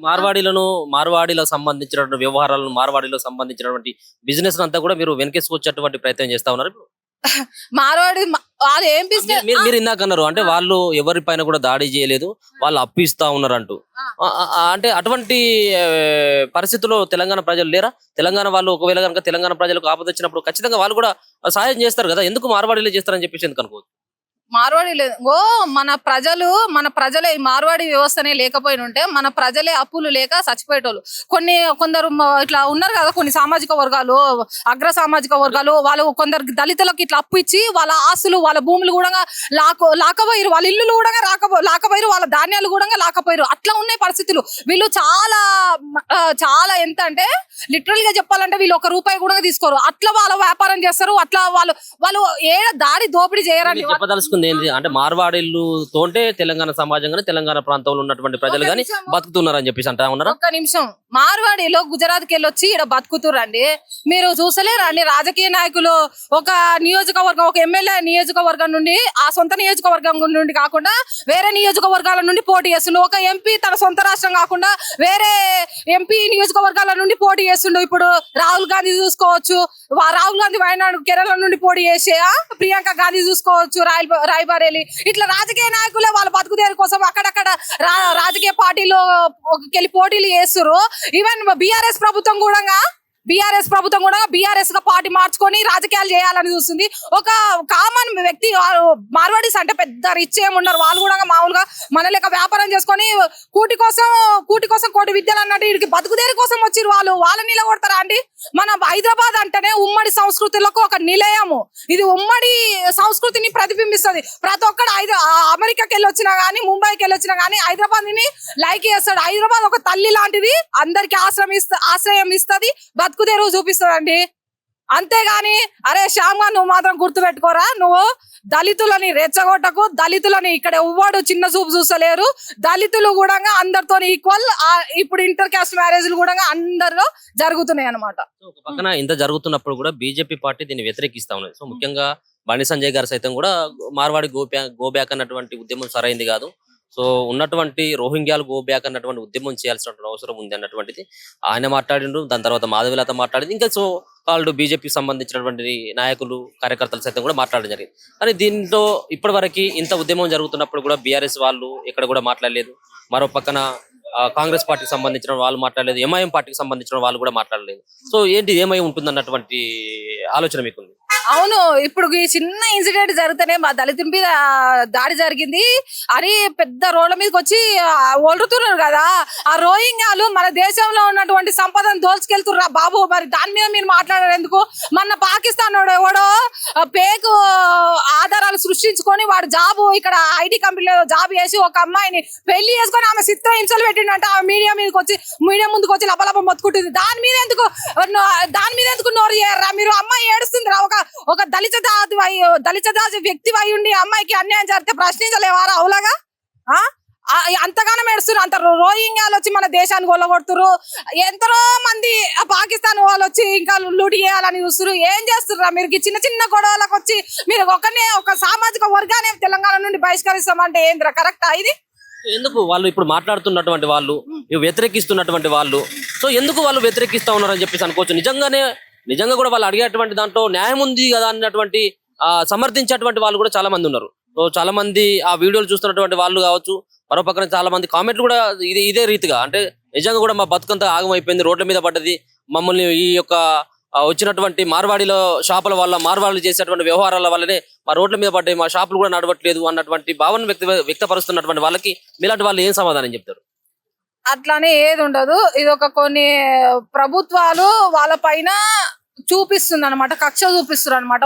మార్వాడిలకు సంబంధించినటువంటి వ్యవహారాలను మార్వాడిలో సంబంధించినటువంటి బిజినెస్ అంతా కూడా మీరు వెనకేసుకొచ్చేటువంటి ప్రయత్నం చేస్తా ఉన్నారు ఇప్పుడు. మార్వాడి వాళ్ళు ఏం బిజినెస్ మీరు ఇందాక అన్నారు అంటే వాళ్ళు ఎవరి పైన కూడా దాడి చేయలేదు, వాళ్ళు అప్పిస్తా ఉన్నారు అంటూ. అంటే అటువంటి పరిస్థితుల్లో తెలంగాణ ప్రజలు లేరా? తెలంగాణ వాళ్ళు ఒకవేళ కనుక తెలంగాణ ప్రజలకు ఆపద వచ్చినప్పుడు ఖచ్చితంగా వాళ్ళు కూడా సాయం చేస్తారు కదా, ఎందుకు మార్వాడిలో చేస్తారని చెప్పేసి ఎందుకు అనుకోవచ్చు? మార్వాడి లేదు మన ప్రజలే ఈ మార్వాడి వ్యవస్థనే లేకపోయిన ఉంటే మన ప్రజలే అప్పులు లేక చచ్చిపోయేటోళ్ళు. కొందరు ఇట్లా ఉన్నారు కదా, కొన్ని సామాజిక వర్గాలు, అగ్ర సామాజిక వర్గాలు, వాళ్ళు కొందరు దళితులకు ఇట్లా అప్పు ఇచ్చి వాళ్ళ ఆస్తులు వాళ్ళ భూములు కూడా లాకపోయారు, వాళ్ళ ఇల్లులు కూడా లాకపోయారు, వాళ్ళ ధాన్యాలు కూడా లాకపోయారు. అట్లా ఉన్నాయి పరిస్థితులు. వీళ్ళు చాలా ఎంత అంటే లిటరల్ గా చెప్పాలంటే వీళ్ళు ₹1 కూడా తీసుకోరు. అట్లా వాళ్ళ వ్యాపారం చేస్తారు. అట్లా వాళ్ళు దాడి దోపిడీ చేయరండి. చెప్పదలుచుకుంది ఏంటి అంటే మార్వాడిల్లు తోంటే తెలంగాణ సమాజం గానీ తెలంగాణ ప్రాంతంలో ఉన్నటువంటి ప్రజలు గానీ బతుకుతున్నారని చెప్పేసి అంటా ఉన్నారు. ఒక్క నిమిషం, మార్వాడిలో గుజరాత్ కి వెళ్ళొచ్చి ఇక్కడ బతుకుతురండి. మీరు చూసలేరండి రాజకీయ నాయకులు ఒక నియోజకవర్గం, ఒక ఎమ్మెల్యే నియోజకవర్గం నుండి, ఆ సొంత నియోజకవర్గం నుండి కాకుండా వేరే నియోజకవర్గాల నుండి పోటీ చేస్తుండు. ఒక ఎంపీ తన సొంత రాష్ట్రం కాకుండా వేరే ఎంపీ నియోజకవర్గాల నుండి పోటీ చేస్తుండు. ఇప్పుడు రాహుల్ గాంధీ చూసుకోవచ్చు, రాహుల్ గాంధీ వయనాడు కేరళ నుండి పోటీ చేసే ప్రియాంక గాంధీ చూసుకోవచ్చు, రాయ్బరేలీ. ఇట్లా రాజకీయ నాయకులే వాళ్ళ బతుకుదేరు కోసం అక్కడక్కడ రాజకీయ పార్టీలో వెళ్ళి పోటీలు చేస్తారు. ఈవెన్ బీఆర్ఎస్ ప్రభుత్వం కూడా బీఆర్ఎస్ గా పార్టీ మార్చుకొని రాజకీయాలు చేయాలని చూస్తుంది. ఒక కామన్ వ్యక్తి, మార్వాడీస్ అంటే పెద్ద రిచ్ ఏమున్నారు, వాళ్ళు కూడా మామూలుగా మన లెక్క వ్యాపారం చేసుకొని కూటి కోసం కోటి విద్యలు అన్నట్టు వీడికి బతుకుదేరి కోసం వచ్చిరు. వాళ్ళని నిలబడతారా అండి? మన హైదరాబాద్ అంటేనే ఉమ్మడి సంస్కృతులకు ఒక నిలయము. ఇది ఉమ్మడి సంస్కృతిని ప్రతిబింబిస్తుంది. ప్రతి ఒక్కడు అమెరికాకి వెళ్ళి వచ్చినా గానీ, ముంబైకి వెళ్ళి వచ్చినా గానీ హైదరాబాద్ ని లైక్ చేస్తాడు. హైదరాబాద్ ఒక తల్లి లాంటిది, అందరికి ఆశ్రయం ఇస్తుంది, బతుకుదేరు చూపిస్తుందండి. అంతేగాని అరే శ్యామ నువ్వు మాత్రం గుర్తు పెట్టుకోరా, నువ్వు దళితులని రెచ్చగొట్టకు. దళితులని ఇక్కడ ఎవ్వడు చిన్న చూపు చూసలేరు. దళితులు కూడా అందరితో ఈక్వల్. ఇప్పుడు ఇంటర్ కాస్ట్ మ్యారేజ్లు కూడా అందరిలో జరుగుతున్నాయి అన్నమాట. ఒక పక్కన ఇంత జరుగుతున్నప్పుడు కూడా బీజేపీ పార్టీ దీన్ని వ్యతిరేకిస్తా ఉన్నది. సో ముఖ్యంగా బండి సంజయ్ గారు సైతం కూడా మార్వాడి గో బ్యాక్ అన్నటువంటి ఉద్యమం సరైంది కాదు, సో ఉన్నటువంటి రోహింగ్యాలు గో బ్యాక్ అన్నటువంటి ఉద్యమం చేయాల్సినటువంటి అవసరం ఉంది అన్నటువంటిది ఆయన మాట్లాడిండు. దాని తర్వాత మాధవిలత మాట్లాడింది, ఇంకా సో కాల్డ్ బీజేపీకి సంబంధించినటువంటి నాయకులు కార్యకర్తలు సైతం కూడా మాట్లాడడం జరిగింది. కానీ దీంట్లో ఇప్పటి వరకు ఇంత ఉద్యమం జరుగుతున్నప్పుడు కూడా బీఆర్ఎస్ వాళ్ళు ఎక్కడ కూడా మాట్లాడలేదు. మరో పక్కన కాంగ్రెస్ పార్టీకి సంబంధించిన వాళ్ళు మాట్లాడలేదు, ఎంఐఎం పార్టీకి సంబంధించిన వాళ్ళు కూడా మాట్లాడలేదు. సో ఏంటి ఏమై ఉంటుంది అన్నటువంటి ఆలోచన మీకుంది? అవును, ఇప్పుడు ఈ చిన్న ఇన్సిడెంట్ జరిగితేనే మా దళితుల మీద దాడి జరిగింది అని పెద్ద రోడ్ల మీదకి వచ్చి ఒలుతున్నారు కదా. ఆ రోహింగ్యాలు మన దేశంలో ఉన్నటువంటి సంపదను దోచుకెళ్తుర్రా బాబు. మరి దాని మీద మీరు మాట్లాడారు ఎందుకు? మన పాకిస్తాన్ ఎవడో పేకు ఆధారాలు సృష్టించుకొని వాడు ఇక్కడ ఐటీ కంపెనీలో జాబ్ చేసి ఒక అమ్మాయిని పెళ్లి చేసుకొని ఆమె చిత్రహింసలు పెట్టిండంట. ఆ మీడియా ముందుకు వచ్చి లపలప మొత్తుకుంటుంది. దాని మీద ఎందుకు నోరు చేయరా మీరు? అమ్మాయి ఏడుస్తుంది రా. ఒక దళిత జాతి వ్యక్తి అయి ఉండి అమ్మాయికి అన్యాయం జరిగితే ప్రశ్నించలేవారా? అవులాగా అంతగానం ఏడుస్తున్నారు. అంత రోహింగ్యాలు వచ్చి మన దేశాన్ని కొల్లగొడుతురు. ఎంతో మంది పాకిస్తాన్ వాళ్ళు వచ్చి ఇంకా లూటి చేయాలని చూస్తున్నారు. ఏం చేస్తుర్రా మీరు? చిన్న చిన్న గొడవలకు వచ్చి మీరు ఒక సామాజిక వర్గాన్ని తెలంగాణ నుండి బహిష్కరిస్తామంటే ఏంద్రా కరెక్టా ఇది? ఎందుకు వాళ్ళు ఇప్పుడు మాట్లాడుతున్నటువంటి వాళ్ళు, వ్యతిరేకిస్తున్నటువంటి వాళ్ళు, సో ఎందుకు వాళ్ళు వ్యతిరేకిస్తా ఉన్నారని చెప్పేసి అనుకోవచ్చు. నిజంగా కూడా వాళ్ళు అడిగేటువంటి దాంట్లో న్యాయం ఉంది కదా అన్నటువంటి సమర్థించేటువంటి వాళ్ళు కూడా చాలా మంది ఉన్నారు. సో చాలా మంది ఆ వీడియోలు చూస్తున్నటువంటి వాళ్ళు కావచ్చు, మరో పక్కన చాలా మంది కామెంట్లు కూడా ఇదే రీతిగా, అంటే నిజంగా కూడా మా బతుకంతా ఆగమైపోయింది, రోడ్ల మీద పడ్డది, మమ్మల్ని ఈ యొక్క వచ్చినటువంటి మార్వాడిలో షాపుల వల్ల, మార్వాడిలు చేసేటువంటి వ్యవహారాల వల్లనే మా రోడ్ల మీద పడ్డాయి, మా షాపులు కూడా నడవట్లేదు అన్నటువంటి భావన వ్యక్తపరుస్తున్నటువంటి వాళ్ళకి మీలాంటి వాళ్ళు ఏం సమాధానం చెప్తారు? అట్లానే ఏది ఉండదు. ఇది కొన్ని ప్రభుత్వాలు వాళ్ళ పైన చూపిస్తుంది అనమాట, కక్ష చూపిస్తారు అనమాట.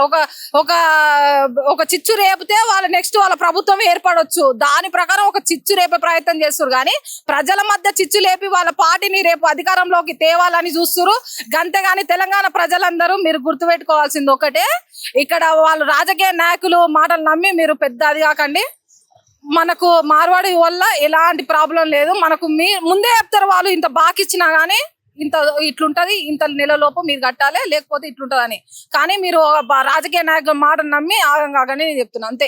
ఒక చిచ్చు రేపితే వాళ్ళ ప్రభుత్వం ఏర్పడవచ్చు, దాని ప్రకారం ఒక చిచ్చు రేపే ప్రయత్నం చేస్తారు. కానీ ప్రజల మధ్య చిచ్చు లేపి వాళ్ళ పార్టీని రేపు అధికారంలోకి తేవాలని చూస్తారు. గంతేగాని తెలంగాణ ప్రజలందరూ మీరు గుర్తుపెట్టుకోవాల్సింది ఒకటే, ఇక్కడ వాళ్ళు రాజకీయ నాయకులు మాటలు నమ్మి మీరు పెద్ద అది కాకండి. మనకు మార్వాడి వల్ల ఎలాంటి ప్రాబ్లం లేదు. మనకు ముందే చెప్తారు వాళ్ళు, ఇంత బాకి ఇచ్చినా గానీ ఇట్లుంటది, ఇంత నెలలోపు మీరు కట్టాలి, లేకపోతే ఇట్లుంటదని. కానీ మీరు రాజకీయ నాయకుల మాట నమ్మి ఆగంగానే నేను చెప్తున్నా అంతే.